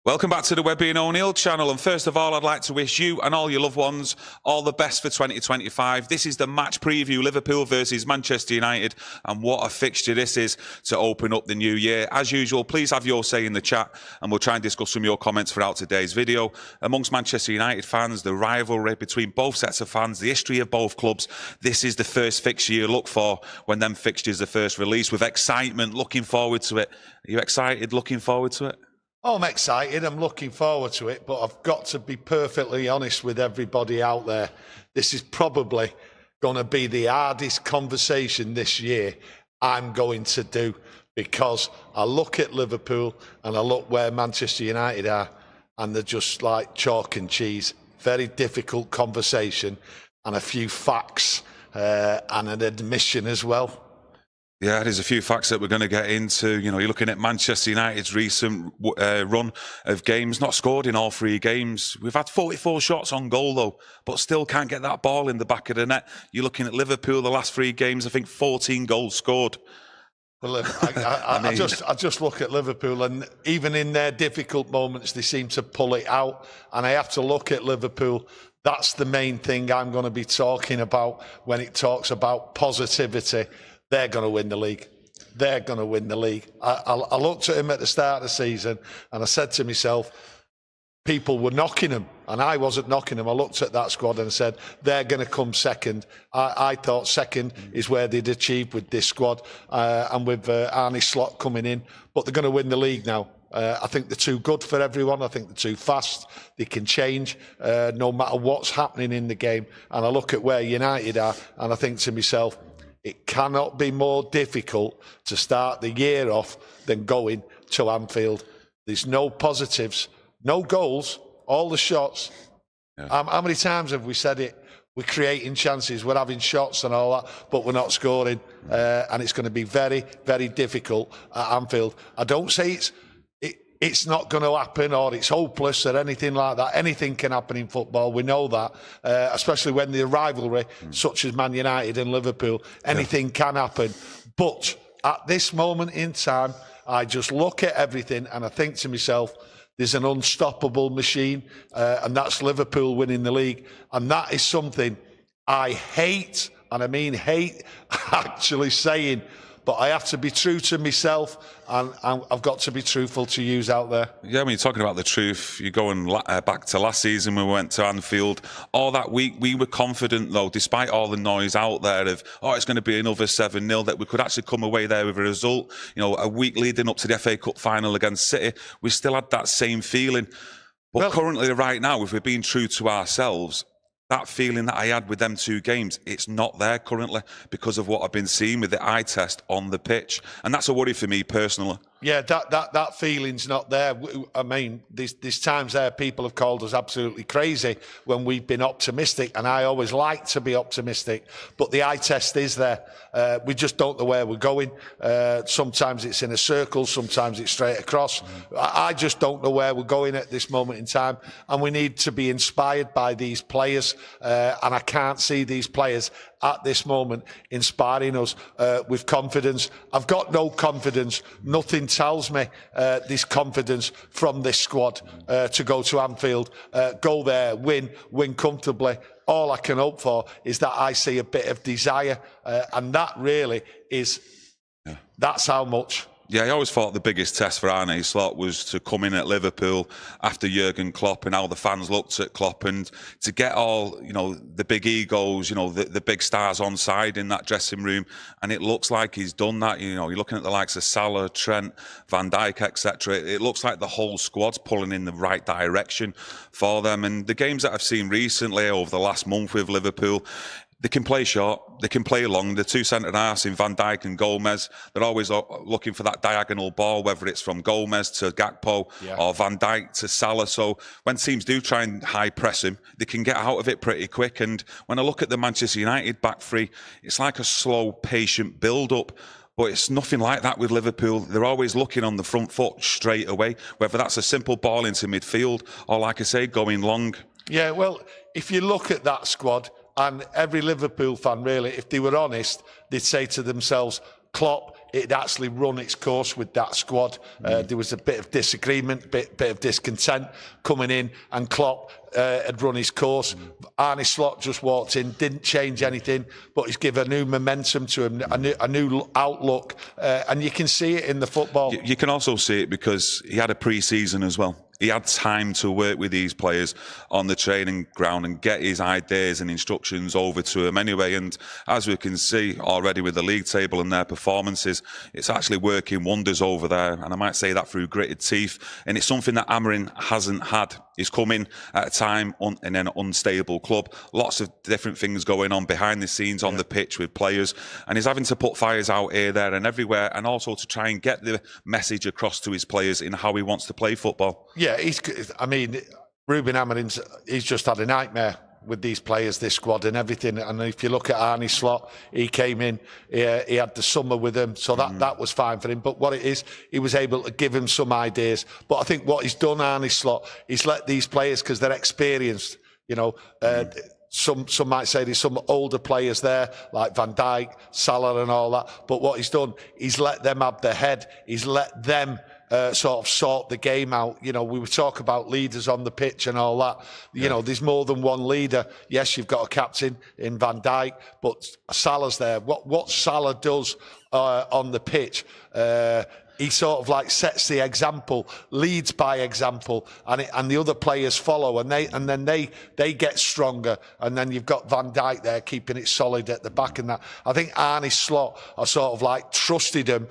Welcome back to the Webby O'Neill channel, and first of all I'd like to wish you and all your loved ones all the best for 2025. This is the match preview, Liverpool versus Manchester United, and what a fixture this is to open up the new year. As usual, please have your say in the chat and we'll try and discuss some of your comments throughout today's video. Amongst Manchester United fans, the rivalry between both sets of fans, the history of both clubs, this is the first fixture you look for when them fixtures are first released, with excitement, looking forward to it. Are you excited, looking forward to it? Oh, I'm excited, I'm looking forward to it, but I've got to be perfectly honest with everybody out there. This is probably going to be the hardest conversation this year I'm going to do, because I look at Liverpool and I look where Manchester United are, and they're just like chalk and cheese. Very difficult conversation, and a few facts and an admission as well. Yeah, there's a few facts that we're going to get into. You know, you're looking at Manchester United's recent run of games, not scored in all 3 games. We've had 44 shots on goal, though, but still can't get that ball in the back of the net. You're looking at Liverpool, the last 3 games, I think 14 goals scored. Well, I just look at Liverpool, and even in their difficult moments, they seem to pull it out. And I have to look at Liverpool. That's the main thing I'm going to be talking about when it talks about positivity. They're going to win the league. They're going to win the league. I looked at him at the start of the season and I said to myself, people were knocking him, and I wasn't knocking him. I looked at that squad and I said, they're going to come second. I thought second is where they'd achieve with this squad, and with Arne Slot coming in. But they're going to win the league now. I think they're too good for everyone. I think they're too fast. They can change no matter what's happening in the game. And I look at where United are and I think to myself, it cannot be more difficult to start the year off than going to Anfield. There's no positives, no goals, all the shots. Yeah. How many times have we said it? We're creating chances, we're having shots and all that, but we're not scoring. And it's going to be very, very difficult at Anfield. I don't say it's not going to happen or it's hopeless or anything like that. Anything can happen in football. We know that, especially when the rivalry, such as Man United and Liverpool, anything can happen. But at this moment in time, I just look at everything and I think to myself, there's an unstoppable machine, and that's Liverpool winning the league. And that is something I hate, and I mean hate actually saying, but I have to be true to myself, and I've got to be truthful to you out there. Yeah, when you're talking about the truth, you're going back to last season when we went to Anfield. All that week, we were confident, though, despite all the noise out there of, oh, it's going to be another 7-0, that we could actually come away there with a result. You know, a week leading up to the FA Cup final against City, we still had that same feeling. But currently, right now, if we're being true to ourselves, that feeling that I had with them 2 games, it's not there currently because of what I've been seeing with the eye test on the pitch. And that's a worry for me personally. Yeah, that feeling's not there. I mean, there's times there people have called us absolutely crazy when we've been optimistic, and I always like to be optimistic, but the eye test is there. We just don't know where we're going. Sometimes it's in a circle, sometimes it's straight across. I just don't know where we're going at this moment in time, and we need to be inspired by these players, and I can't see these players at this moment inspiring us with confidence. I've got no confidence. Nothing tells me this confidence from this squad to go to Anfield, go there, win comfortably. All I can hope for is that I see a bit of desire, and that really is, that's how much. Yeah, I always thought the biggest test for Arne Slot was to come in at Liverpool after Jurgen Klopp and how the fans looked at Klopp, and to get all, you know, the big egos, you know, the big stars on side in that dressing room. And it looks like he's done that. You know, you're looking at the likes of Salah, Trent, Van Dijk, etc. It looks like the whole squad's pulling in the right direction for them. And the games that I've seen recently over the last month with Liverpool, they can play short, they can play long. The 2 centre-halves in Van Dijk and Gomez, they're always looking for that diagonal ball, whether it's from Gomez to Gakpo or Van Dijk to Salah. So when teams do try and high press him, they can get out of it pretty quick. And when I look at the Manchester United back three, it's like a slow, patient build-up. But it's nothing like that with Liverpool. They're always looking on the front foot straight away, whether that's a simple ball into midfield or, like I say, going long. Yeah, well, if you look at that squad, and every Liverpool fan, really, if they were honest, they'd say to themselves, Klopp it actually run its course with that squad. There was a bit of disagreement, bit of discontent coming in, and Klopp had run his course. Arne Slot just walked in, didn't change anything, but he's given a new momentum to him, a new outlook, and you can see it in the football. You can also see it because he had a pre-season as well. He had time to work with these players on the training ground and get his ideas and instructions over to them anyway. And as we can see already with the league table and their performances, it's actually working wonders over there. And I might say that through gritted teeth. And it's something that Amorim hasn't had. He's come in at a time in an unstable club. Lots of different things going on behind the scenes on the pitch with players. And he's having to put fires out here, there and everywhere. And also to try and get the message across to his players in how he wants to play football. Yeah, I mean, Ruben Amorim's, he's just had a nightmare with these players, this squad and everything. And if you look at Arne Slot, he came in, he had the summer with him, so that was fine for him. But what it is, he was able to give him some ideas. But I think what he's done, Arne Slot, he's let these players, because they're experienced, you know, some might say there's some older players there, like Van Dijk, Salah and all that. But what he's done, he's let them have their head. He's let them sort of sort the game out. You know, we would talk about leaders on the pitch and all that. You know, there's more than one leader. Yes, you've got a captain in Van Dijk, but Salah's there. What Salah does on the pitch, he sort of like sets the example, leads by example, and the other players follow, and then they get stronger, and then you've got Van Dijk there keeping it solid at the back, and that. I think Arne Slot are sort of like trusted him,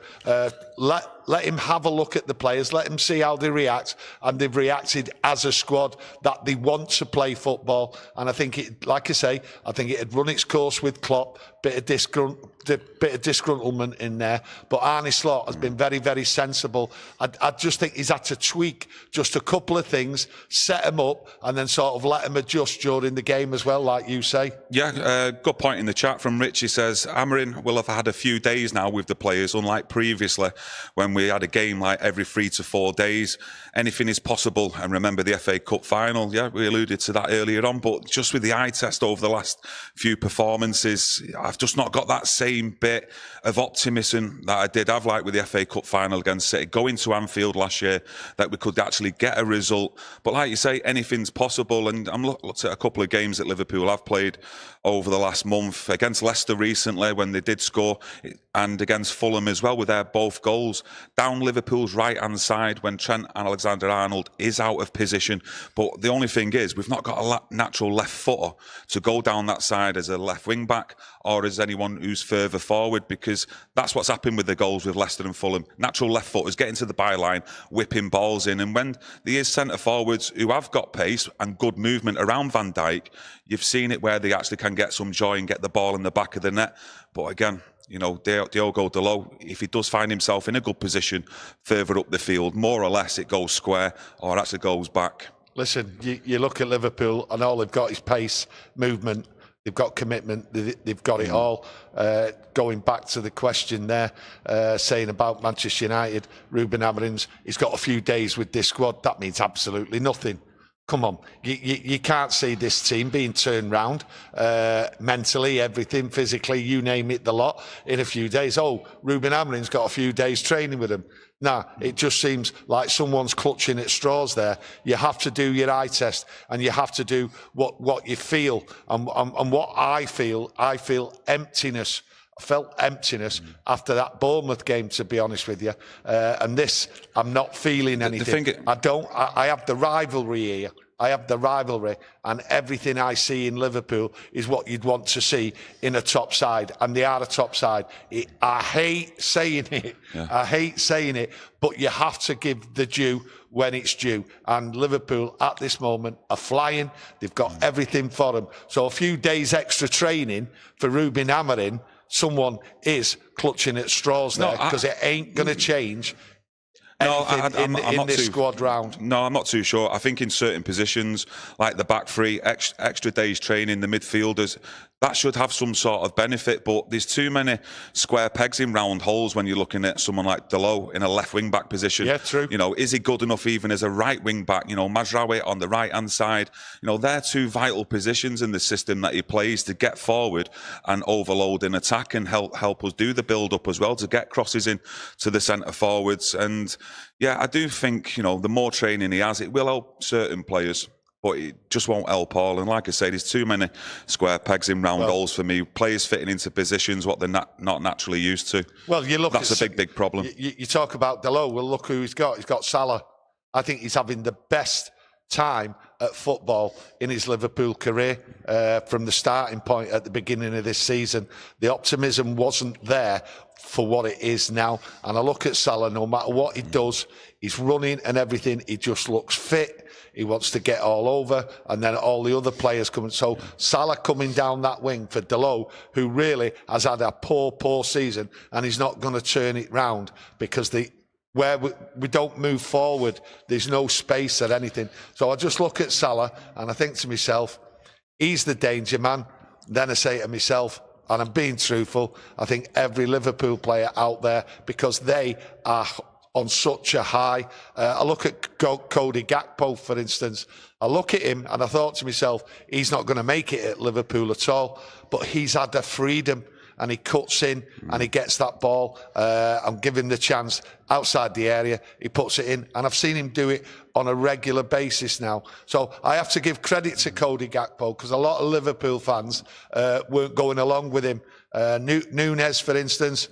let him have a look at the players, let him see how they react, and they've reacted as a squad that they want to play football. And I think it, like I say, I think it had run its course with Klopp, bit of disgruntlement in there, but Arne Slot has been very, very sensible. I just think he's had to tweak just a couple of things, set him up, and then sort of let him adjust during the game as well, like you say. Yeah, good point in the chat from Rich. He says, Amorim will have had a few days now with the players, unlike previously when we had a game like every 3 to 4 days. Anything is possible. And remember the FA Cup final, yeah, we alluded to that earlier on, but just with the eye test over the last few performances, I've just not got that same bit of optimism that I did have like with the FA Cup final against City, going to Anfield last year, that we could actually get a result. But like you say, anything's possible. And I'm looked at a couple of games that Liverpool have played over the last month, against Leicester recently when they did score, and against Fulham as well with their both goals. Down Liverpool's right-hand side when Trent Alexander-Arnold is out of position. But the only thing is, we've not got a natural left footer to go down that side as a left wing-back or as anyone who's further forward, because that's what's happened with the goals with Leicester and Fulham. Natural left footers getting to the byline, whipping balls in. And when there is centre-forwards who have got pace and good movement around Van Dijk, you've seen it where they actually can get some joy and get the ball in the back of the net. But again, you know, Diogo Dalot, if he does find himself in a good position further up the field, more or less it goes square or actually goes back. Listen, you look at Liverpool and all they've got is pace, movement, they've got commitment, they've got it all. Going back to the question there, saying about Manchester United, Ruben Amorim's, he's got a few days with this squad. That means absolutely nothing. Come on, you can't see this team being turned round mentally, everything, physically, you name it, the lot, in a few days. Oh, Ruben Amorim's got a few days training with him. Nah, it just seems like someone's clutching at straws there. You have to do your eye test, and you have to do what you feel. And what I feel emptiness. I felt emptiness after that Bournemouth game, to be honest with you. And this, I'm not feeling anything. I have the rivalry here. I have the rivalry, and everything I see in Liverpool is what you'd want to see in a top side, and they are a top side. I hate saying it. Yeah. I hate saying it, but you have to give the due when it's due. And Liverpool at this moment are flying. They've got everything for them. So a few days extra training for Ruben Amorim, someone is clutching at straws there, because it ain't going to change in this squad round. No, I'm not too sure. I think in certain positions, like the back three, extra days training, the midfielders, that should have some sort of benefit, but there's too many square pegs in round holes when you're looking at someone like Dalot in a left wing-back position. Yeah, true. You know, is he good enough even as a right wing-back? You know, Mazraoui on the right-hand side. You know, they're two vital positions in the system that he plays to get forward and overload in attack and help us do the build-up as well, to get crosses in to the centre forwards. And, yeah, I do think, you know, the more training he has, it will help certain players. But it just won't help all. And like I say, there's too many square pegs in round holes for me. Players fitting into positions what they're not naturally used to. Well, you look. That's a big problem. You talk about Dalot. Well, look who he's got. He's got Salah. I think he's having the best time at football in his Liverpool career from the starting point at the beginning of this season. The optimism wasn't there for what it is now. And I look at Salah, no matter what he does, he's running and everything, he just looks fit. He wants to get all over, and then all the other players coming. So Salah coming down that wing for Dalot, who really has had a poor season, and he's not going to turn it round because where we don't move forward, there's no space or anything. So I just look at Salah and I think to myself, he's the danger man. Then I say to myself, and I'm being truthful, I think every Liverpool player out there, because they are on such a high. I look at Cody Gakpo, for instance. I look at him and I thought to myself, he's not going to make it at Liverpool at all. But he's had the freedom and he cuts in and he gets that ball. I'm giving him the chance outside the area. He puts it in. And I've seen him do it on a regular basis now. So I have to give credit to Cody Gakpo because a lot of Liverpool fans weren't going along with him. Núñez, for instance.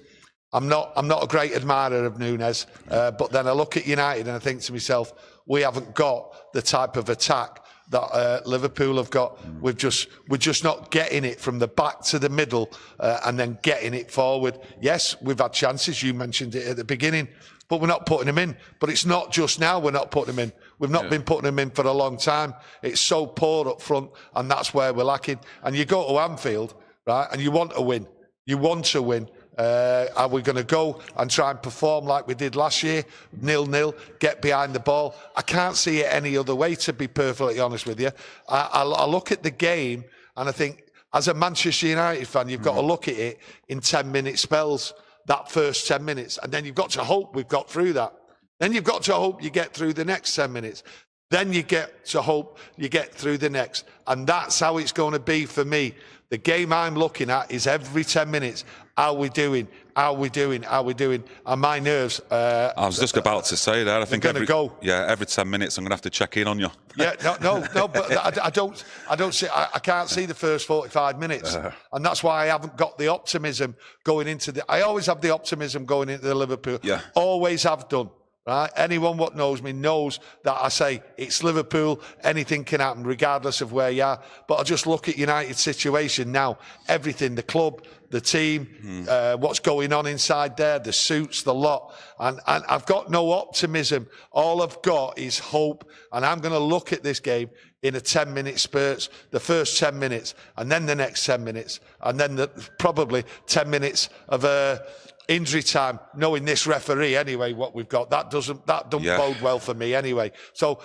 I'm not a great admirer of Núñez, but then I look at United and I think to myself, we haven't got the type of attack that Liverpool have got. We're just not getting it from the back to the middle and then getting it forward. Yes, we've had chances. You mentioned it at the beginning, but we're not putting them in. But it's not just now we're not putting them in. We've not been putting them in for a long time. It's so poor up front, and that's where we're lacking. And you go to Anfield, right, and you want to win. You want to win. Are we going to go and try and perform like we did last year, 0-0, get behind the ball? I can't see it any other way, to be perfectly honest with you. I look at the game and I think, as a Manchester United fan, you've got to look at it in 10-minute spells, that first 10 minutes, and then you've got to hope we've got through that. Then you've got to hope you get through the next 10 minutes. Then you get to hope you get through the next. And that's how it's going to be for me. The game I'm looking at is every 10 minutes. How are we doing? How are we doing? How are we doing? And my nerves. I was just about to say that. I think every 10 minutes I'm going to have to check in on you. Yeah, no. But I don't see. I can't see the first 45 minutes, and that's why I haven't got the optimism going into the. I always have the optimism going into the Liverpool. Yeah. Always have done. Right? Anyone what knows me knows that I say it's Liverpool, anything can happen regardless of where you are. But I just look at United's situation now, everything, the club, the team, what's going on inside there, the suits, the lot. And I've got no optimism. All I've got is hope. And I'm going to look at this game in a 10-minute spurts, the first 10 minutes, and then the next 10 minutes, and then probably 10 minutes of injury time, knowing this referee anyway, what we've got, that doesn't bode well for me anyway. So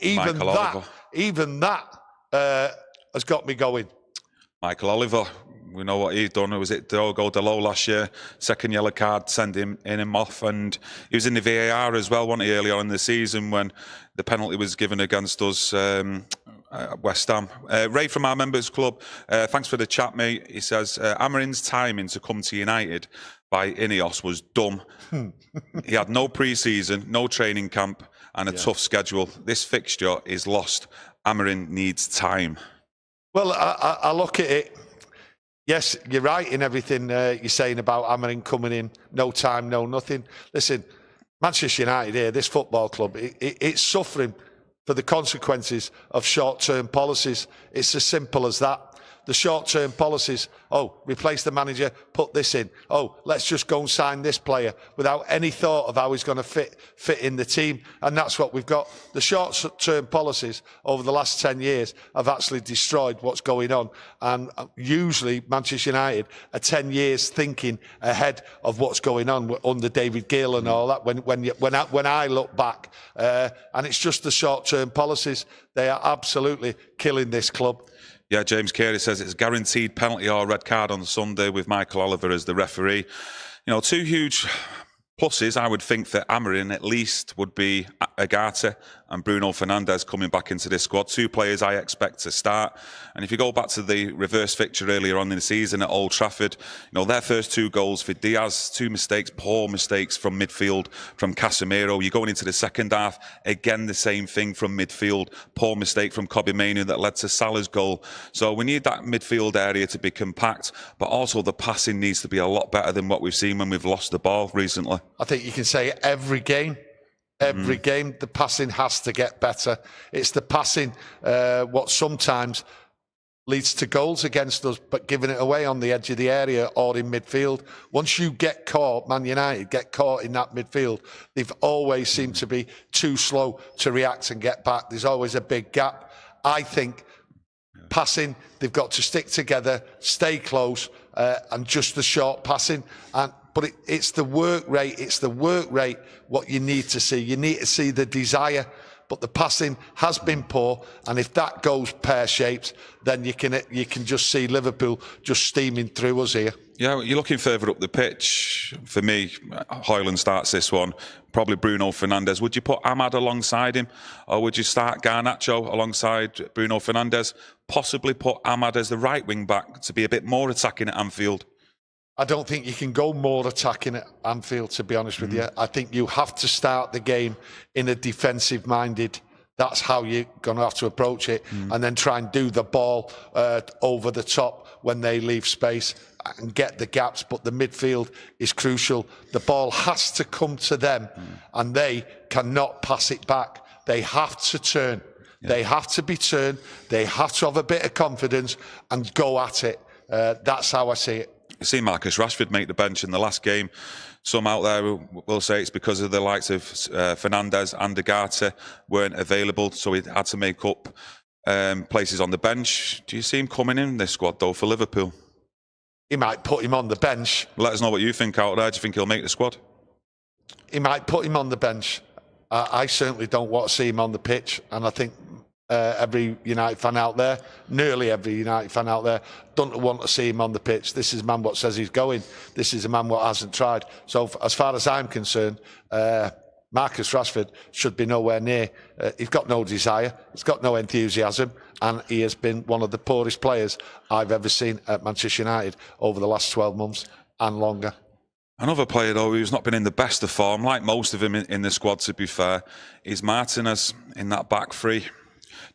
even that has got me going. Michael Oliver, we know what he's done. Was it Diogo Dalot last year? Second yellow card, send him off, and he was in the VAR as well, wasn't he, early on in the season when the penalty was given against us. West Ham. Ray from our members club, thanks for the chat, mate. He says Amorim's timing to come to United by Ineos was dumb. He had no pre-season, no training camp, and a tough schedule. This fixture is lost. Amorim needs time. Well, I look at it. Yes, you're right in everything you're saying about Amorim coming in. No time, no nothing. Listen, Manchester United here, this football club, it's suffering for the consequences of short-term policies. It's as simple as that. The short-term policies oh, replace the manager, put this in. Oh, let's just go and sign this player without any thought of how he's going to fit in the team. And that's what we've got. The short-term policies over the last 10 years have actually destroyed what's going on. And usually Manchester United are 10 years thinking ahead of what's going on under David Gill and all that. When I look back, and it's just the short-term policies, they are absolutely killing this club. Yeah, James Carey says it's guaranteed penalty or red card on Sunday with Michael Oliver as the referee. You know, two huge pluses, I would think that Amorim at least would be Agate and Bruno Fernandes coming back into this squad. Two players I expect to start. And if you go back to the reverse fixture earlier on in the season at Old Trafford, you know, their first two goals for Diaz, two mistakes, poor mistakes from midfield from Casemiro. You're going into the second half, again the same thing from midfield, poor mistake from Kobbie Mainoo that led to Salah's goal. So we need that midfield area to be compact, but also the passing needs to be a lot better than what we've seen when we've lost the ball recently. I think you can say every game, the passing has to get better. It's the passing what sometimes leads to goals against us, but giving it away on the edge of the area or in midfield. Once you get caught, Man United get caught in that midfield, they've always seemed to be too slow to react and get back. There's always a big gap. I think passing, they've got to stick together, stay close, and just the short passing. But it's the work rate. It's the work rate what you need to see. You need to see the desire. But the passing has been poor, and if that goes pear-shaped, then you can just see Liverpool just steaming through us here. Yeah, you're looking further up the pitch. For me, Højlund starts this one. Probably Bruno Fernandes. Would you put Ahmad alongside him, or would you start Garnacho alongside Bruno Fernandes? Possibly put Ahmad as the right wing back to be a bit more attacking at Anfield. I don't think you can go more attacking at Anfield, to be honest with you. I think you have to start the game in a defensive-minded. That's how you're going to have to approach it, and then try and do the ball over the top when they leave space and get the gaps. But the midfield is crucial. The ball has to come to them, and they cannot pass it back. They have to turn. Yeah. They have to be turned. They have to have a bit of confidence and go at it. That's how I see it. You see Marcus Rashford make the bench in the last game. Some out there will say it's because of the likes of Fernandes and Agate weren't available, so he had to make up places on the bench. Do you see him coming in this squad, though, for Liverpool? He might put him on the bench. Let us know what you think out there. Do you think he'll make the squad? He might put him on the bench. I certainly don't want to see him on the pitch, and I think every United fan out there, nearly every United fan out there, don't want to see him on the pitch. This is a man what says he's going. This is a man what hasn't tried. So as far as I'm concerned, Marcus Rashford should be nowhere near. He's got no desire. He's got no enthusiasm. And he has been one of the poorest players I've ever seen at Manchester United over the last 12 months and longer. Another player, though, who's not been in the best of form, like most of them in the squad, to be fair, is Martinez in that back three.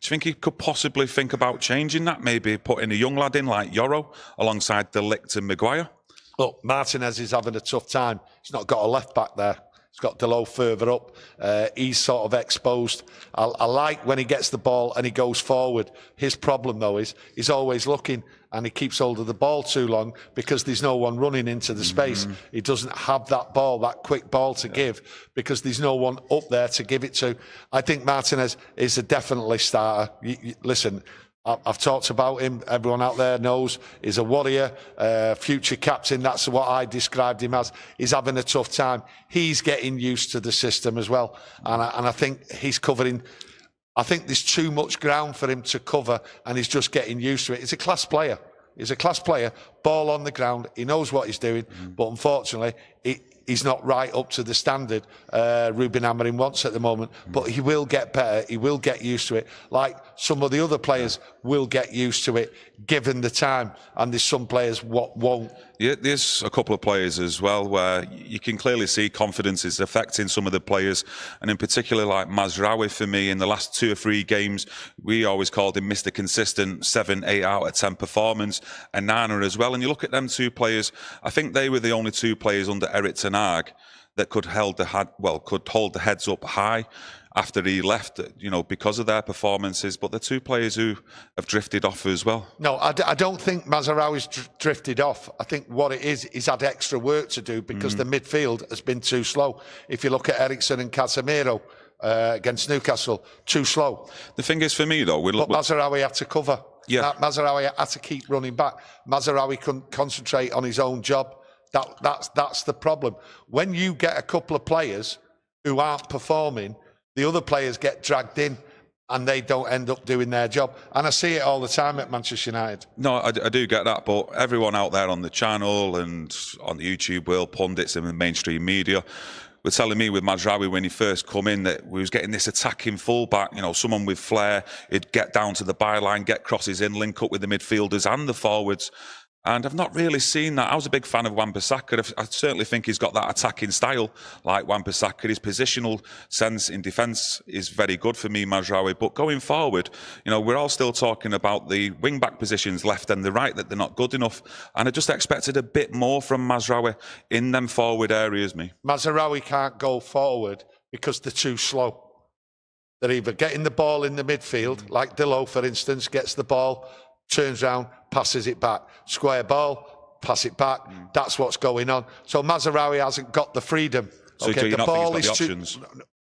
Do you think he could possibly think about changing that? Maybe putting a young lad in like Yoro alongside De Ligt and Maguire? Look, Martinez is having a tough time. He's not got a left back there. He's got Delo further up. He's sort of exposed. I like when he gets the ball and he goes forward. His problem, though, is he's always looking and he keeps hold of the ball too long because there's no one running into the space. He doesn't have that ball, that quick ball to give, because there's no one up there to give it to. I think Martinez is a definitely starter. Listen, I've talked about him. Everyone out there knows he's a warrior, future captain. That's what I described him as. He's having a tough time. He's getting used to the system as well. And I think he's covering... I think there's too much ground for him to cover, and he's just getting used to it. He's a class player. He's a class player. Ball on the ground. He knows what he's doing. But unfortunately, he's not right up to the standard Ruben Amorim wants at the moment. But he will get better. He will get used to it. Like some of the other players will get used to it given the time. And there's some players what won't. Yeah, there's a couple of players as well where you can clearly see confidence is affecting some of the players, and in particular like Mazraoui for me in the last 2 or 3 games, we always called him Mr. Consistent, 7, 8 out of 10 performance, and Nana as well. And you look at them 2 players, I think they were the only 2 players under Erik ten Hag that could hold the heads up high. after he left, you know, because of their performances. But the two players who have drifted off as well. No, I don't think Mazraoui's drifted off. I think what it is, he's had extra work to do because the midfield has been too slow. If you look at Eriksen and Casemiro against Newcastle, too slow. The thing is, for me though, but Mazraoui had to cover. Yeah, Mazraoui had to keep running back. Mazraoui couldn't concentrate on his own job. That's the problem. When you get a couple of players who aren't performing, the other players get dragged in and they don't end up doing their job. And I see it all the time at Manchester United. No, I do get that, but everyone out there on the channel and on the YouTube world, pundits and the mainstream media, were telling me with Mazraoui when he first come in that we was getting this attacking fullback, you know, someone with flair. He'd get down to the byline, get crosses in, link up with the midfielders and the forwards. And I've not really seen that. I was a big fan of Wan-Bissaka. I certainly think he's got that attacking style like Wan-Bissaka. His positional sense in defence is very good for me, Mazraoui. But going forward, you know, we're all still talking about the wing-back positions, left and the right, that they're not good enough. And I just expected a bit more from Mazraoui in them forward areas, me. Mazraoui can't go forward because they're too slow. They're either getting the ball in the midfield, like Dillo, for instance, gets the ball, turns round, passes it back. Square ball, pass it back. That's what's going on. So Mazraoui hasn't got the freedom. So okay, the ball is too...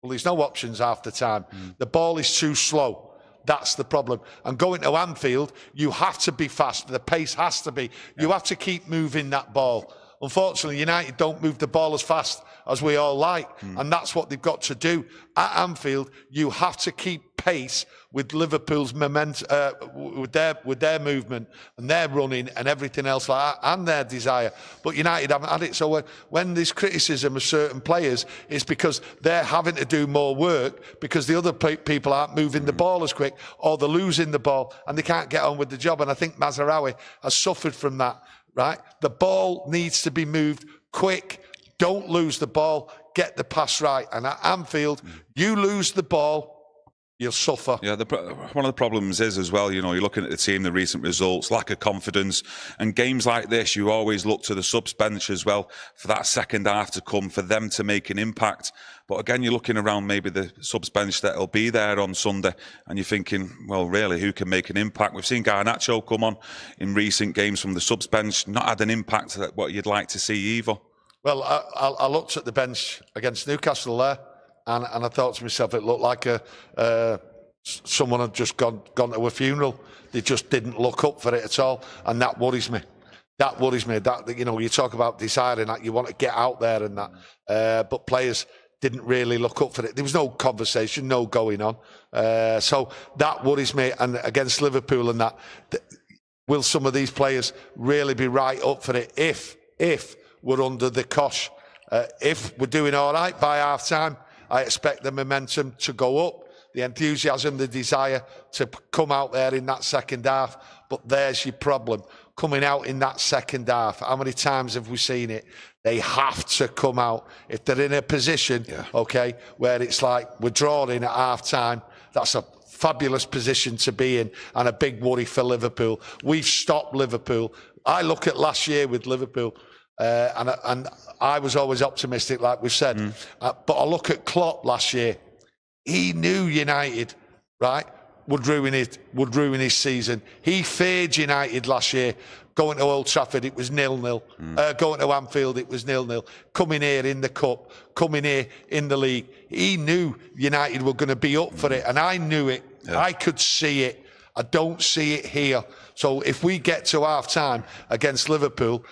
Well, there's no options half the time. The ball is too slow. That's the problem. And going to Anfield, you have to be fast. The pace has to be. You have to keep moving that ball. Unfortunately, United don't move the ball as fast as we all like. And that's what they've got to do. At Anfield, you have to keep pace with Liverpool's momentum, with their movement and their running and everything else like that, and their desire. But United haven't had it. So when there's criticism of certain players, it's because they're having to do more work because the other people aren't moving the ball as quick, or they're losing the ball and they can't get on with the job. And I think Mazraoui has suffered from that. Right? The ball needs to be moved quick. Don't lose the ball. Get the pass right. And at Anfield, you lose the ball, you'll suffer. Yeah, one of the problems is as well, you know, you're looking at the team, the recent results, lack of confidence. And games like this, you always look to the subs bench as well for that second half to come, for them to make an impact. But again, you're looking around maybe the subs bench that'll be there on Sunday, and you're thinking, well, really, who can make an impact? We've seen Garnacho come on in recent games from the subs bench, not had an impact at what you'd like to see either. Well, I looked at the bench against Newcastle there, and I thought to myself, it looked like someone had just gone to a funeral. They just didn't look up for it at all, and that worries me. That worries me. That, you know, you talk about deciding that you want to get out there and that, but players didn't really look up for it. There was no conversation, no going on. So that worries me. And against Liverpool and that, will some of these players really be right up for it if we're under the cosh? If we're doing all right by half-time, I expect the momentum to go up, the enthusiasm, the desire to come out there in that second half. But there's your problem. Coming out in that second half, how many times have we seen it? They have to come out. If they're in a position, okay, where it's like we're drawing at half-time, that's a fabulous position to be in and a big worry for Liverpool. We've stopped Liverpool. I look at last year with Liverpool, and I was always optimistic, like we've said. But I look at Klopp last year. He knew United, right, would ruin his season. He feared United last year. Going to Old Trafford, it was 0-0. Going to Anfield, it was 0-0. Coming here in the Cup, coming here in the league. He knew United were going to be up for it, and I knew it. Yeah. I could see it. I don't see it here. So if we get to half-time against Liverpool,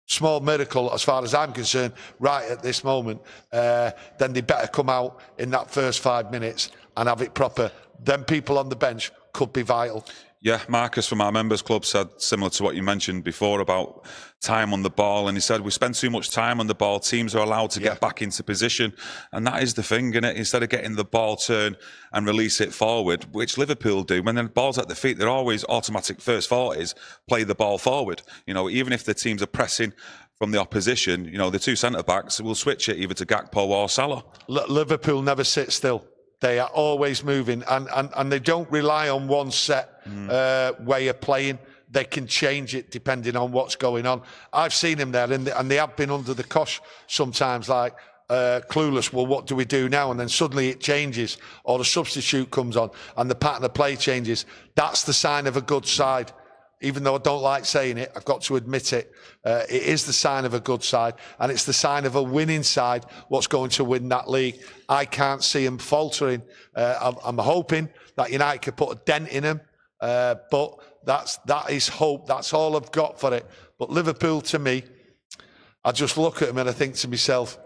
small miracle as far as I'm concerned, right at this moment, then they better come out in that first 5 minutes and have it proper. Then people on the bench could be vital. Yeah, Marcus from our members club said similar to what you mentioned before about time on the ball, and he said we spend too much time on the ball, teams are allowed to get back into position, and that is the thing, isn't it? Instead of getting the ball turn and release it forward, which Liverpool do, when the ball's at the feet, they're always automatic first thought is play the ball forward. You know, even if the teams are pressing from the opposition, you know, the two centre-backs will switch it either to Gakpo or Salah. Liverpool never sit still. They are always moving, and they don't rely on one set way of playing. They can change it depending on what's going on. I've seen them there, and they have been under the cosh sometimes, like clueless, well, what do we do now? And then suddenly it changes, or the substitute comes on and the pattern of play changes. That's the sign of a good side. Even though I don't like saying it, I've got to admit it. It is the sign of a good side, and it's the sign of a winning side, what's going to win that league. I can't see them faltering. I'm hoping that United could put a dent in them, but that is hope. That's all I've got for it. But Liverpool, to me, I just look at them and I think to myself,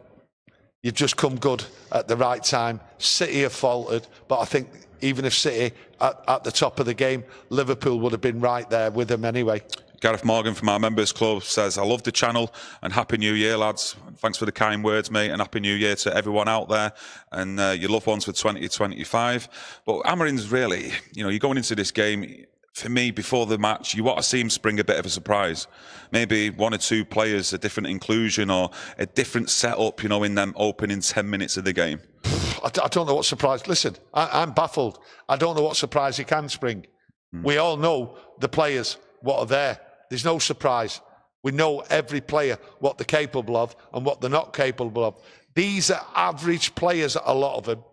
you've just come good at the right time. City have faltered, but I think even if City at the top of the game, Liverpool would have been right there with them anyway. Gareth Morgan from our members club says, I love the channel and Happy New Year, lads. Thanks for the kind words, mate, and Happy New Year to everyone out there and your loved ones for 2025. But Amorim's really, you're going into this game, for me, before the match, you want to see him spring a bit of a surprise. Maybe one or two players, a different inclusion or a different setup, in them opening 10 minutes of the game. I don't know what surprise. Listen, I'm baffled. I don't know what surprise he can spring. We all know the players, what are there. There's no surprise. We know every player, what they're capable of and what they're not capable of. These are average players, a lot of them,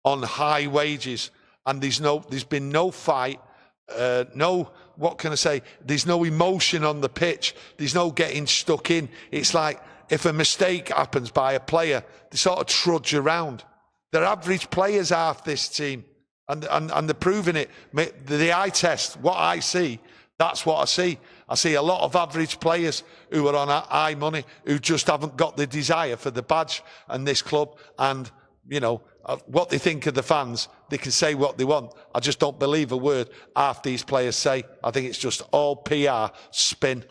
on high wages. And there's been no fight. What can I say? There's no emotion on the pitch. There's no getting stuck in. It's like if a mistake happens by a player, they sort of trudge around. They're average players, half this team, and they're proving it. The eye test, what I see, that's what I see. I see a lot of average players who are on high money, who just haven't got the desire for the badge and this club. And, what they think of the fans, they can say what they want. I just don't believe a word half these players say. I think it's just all PR spin.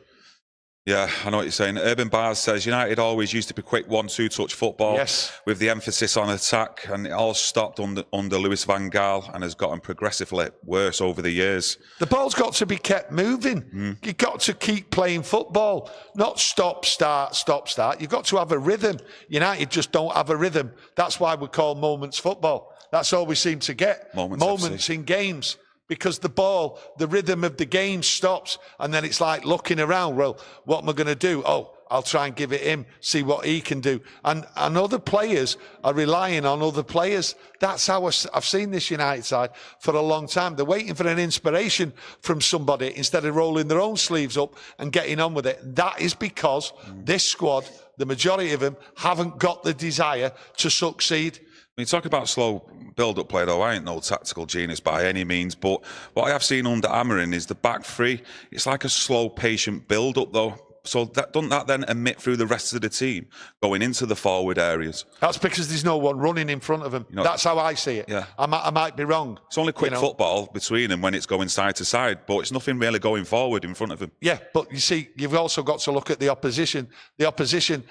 Yeah, I know what you're saying. Urban Bars says United always used to be quick 1-2 touch football, yes, with the emphasis on attack, and it all stopped under Louis van Gaal and has gotten progressively worse over the years. The ball's got to be kept moving. You've got to keep playing football, not stop, start, stop, start. You've got to have a rhythm. United just don't have a rhythm. That's why we call moments football. That's all we seem to get. Moments in games. Because the ball, the rhythm of the game stops, and then it's like looking around, well, what am I going to do? Oh, I'll try and give it him, see what he can do. And other players are relying on other players. That's how I've seen this United side for a long time. They're waiting for an inspiration from somebody instead of rolling their own sleeves up and getting on with it. That is because this squad, the majority of them, haven't got the desire to succeed. When you talk about slow build-up play, though, I ain't no tactical genius by any means, but what I have seen under Amorim is the back three. It's like a slow, patient build-up, though. So doesn't that then emit through the rest of the team going into the forward areas? That's because there's no one running in front of them. That's how I see it. Yeah. I might be wrong. It's only quick football between them when it's going side to side, but it's nothing really going forward in front of them. Yeah, but you see, you've also got to look at the opposition. The opposition,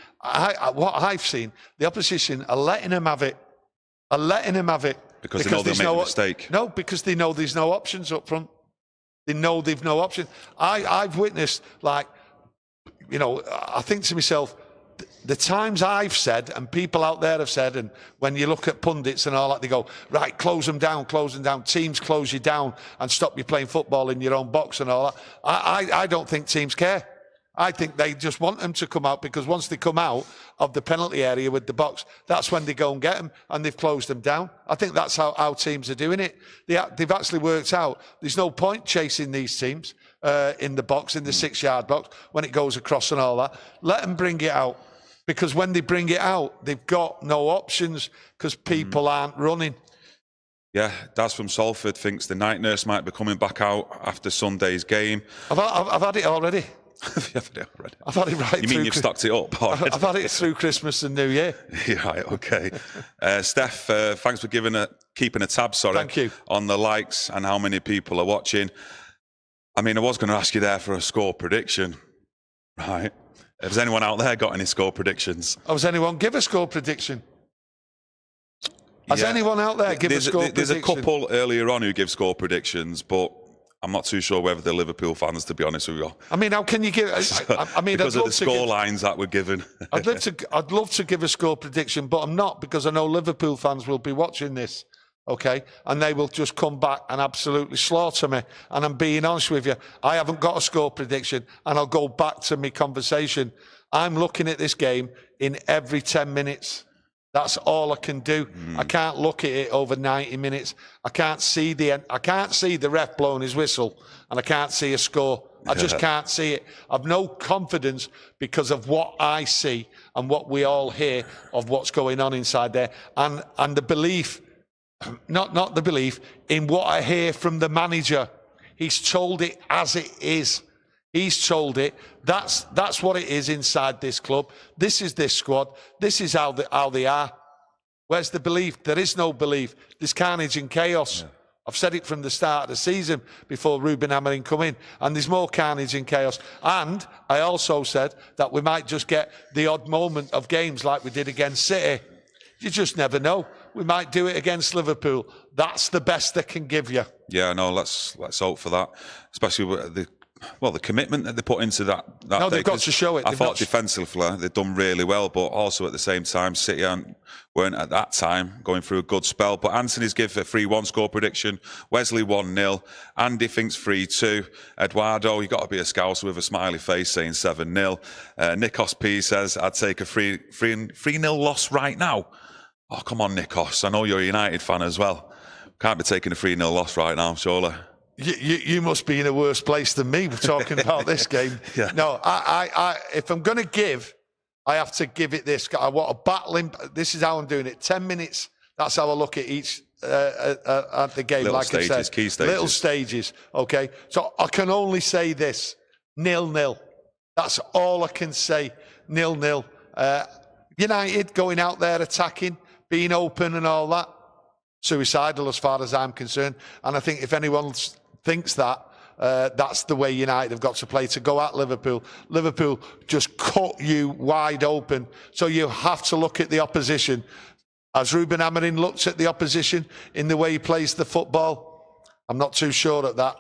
what I've seen, the opposition are letting them have it. Because they know they'll make a mistake. No, because they know there's no options up front. They know they've no option. I've witnessed, I think to myself, the times I've said, and people out there have said, and when you look at pundits and all that, they go, right, close them down, teams close you down and stop you playing football in your own box and all that. I don't think teams care. I think they just want them to come out, because once they come out of the penalty area with the box, that's when they go and get them, and they've closed them down. I think that's how teams are doing it. They've actually worked out there's no point chasing these teams in the box, in the 6-yard box, when it goes across and all that. Let them bring it out, because when they bring it out, they've got no options because people aren't running. Yeah, Daz from Salford thinks the night nurse might be coming back out after Sunday's game. I've had it already. I've had it right. You mean you've stocked it up already? I've had it through Christmas and New Year. Yeah, right, okay. Steph, thanks for keeping a tab, Thank you. On the likes and how many people are watching. I mean, I was going to ask you there for a score prediction, right? Has anyone out there got any score predictions? Has anyone give a score prediction? Has anyone out there give a score prediction? There's a couple earlier on who give score predictions, but I'm not too sure whether they're Liverpool fans, to be honest with you. I mean, how can you give? Because of the score lines that were given. I'd love to give a score prediction, but I'm not, because I know Liverpool fans will be watching this, okay, and they will just come back and absolutely slaughter me. And I'm being honest with you, I haven't got a score prediction, and I'll go back to my conversation. I'm looking at this game in every 10 minutes. That's all I can do. I can't look at it over 90 minutes. I can't see the ref blowing his whistle, and I can't see a score. I just can't see it. I've no confidence because of what I see and what we all hear of what's going on inside there, and the belief, not the belief, in what I hear from the manager. He's told it as it is. He's told it. That's what it is inside this club. This is this squad. This is how they are. Where's the belief? There is no belief. There's carnage and chaos. Yeah. I've said it from the start of the season before Ruben Amorim come in, and there's more carnage and chaos. And I also said that we might just get the odd moment of games like we did against City. You just never know. We might do it against Liverpool. That's the best they can give you. Yeah, no, let's hope for that, especially with the commitment that they put into that no, day, they've got to show it. I thought defensively they've done really well, but also at the same time, City weren't at that time going through a good spell. But Anthony's give a 3-1 score prediction. Wesley 1-0. Andy thinks 3-2. Eduardo, you got to be a Scouser with a smiley face saying 7-0. Nikos P says, I'd take a 3-0 loss right now. Oh, come on, Nikos. I know you're a United fan as well. Can't be taking a 3-0 loss right now, surely. You must be in a worse place than me talking about this game. Yeah. No, I if I'm going to give, I have to give it this. I want a battling. This is how I'm doing it. 10 minutes. That's how I look at each at the game. Little like stages, I said, key stages. Little stages. Okay. So I can only say this: 0-0. That's all I can say. 0-0. United going out there attacking, being open, and all that. Suicidal as far as I'm concerned. And I think if anyone thinks that, that's the way United have got to play, to go at Liverpool. Liverpool just cut you wide open. So you have to look at the opposition. As Ruben Amorim looks at the opposition in the way he plays the football, I'm not too sure at that.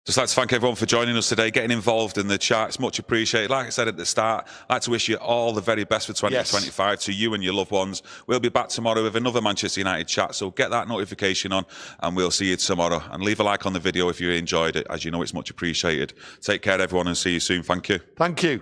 Just like to thank everyone for joining us today, getting involved in the chat. It's much appreciated. Like I said at the start, I'd like to wish you all the very best for 2025 to you and your loved ones. We'll be back tomorrow with another Manchester United chat, so get that notification on and we'll see you tomorrow. And leave a like on the video if you enjoyed it. As you know, it's much appreciated. Take care, everyone, and see you soon. Thank you. Thank you.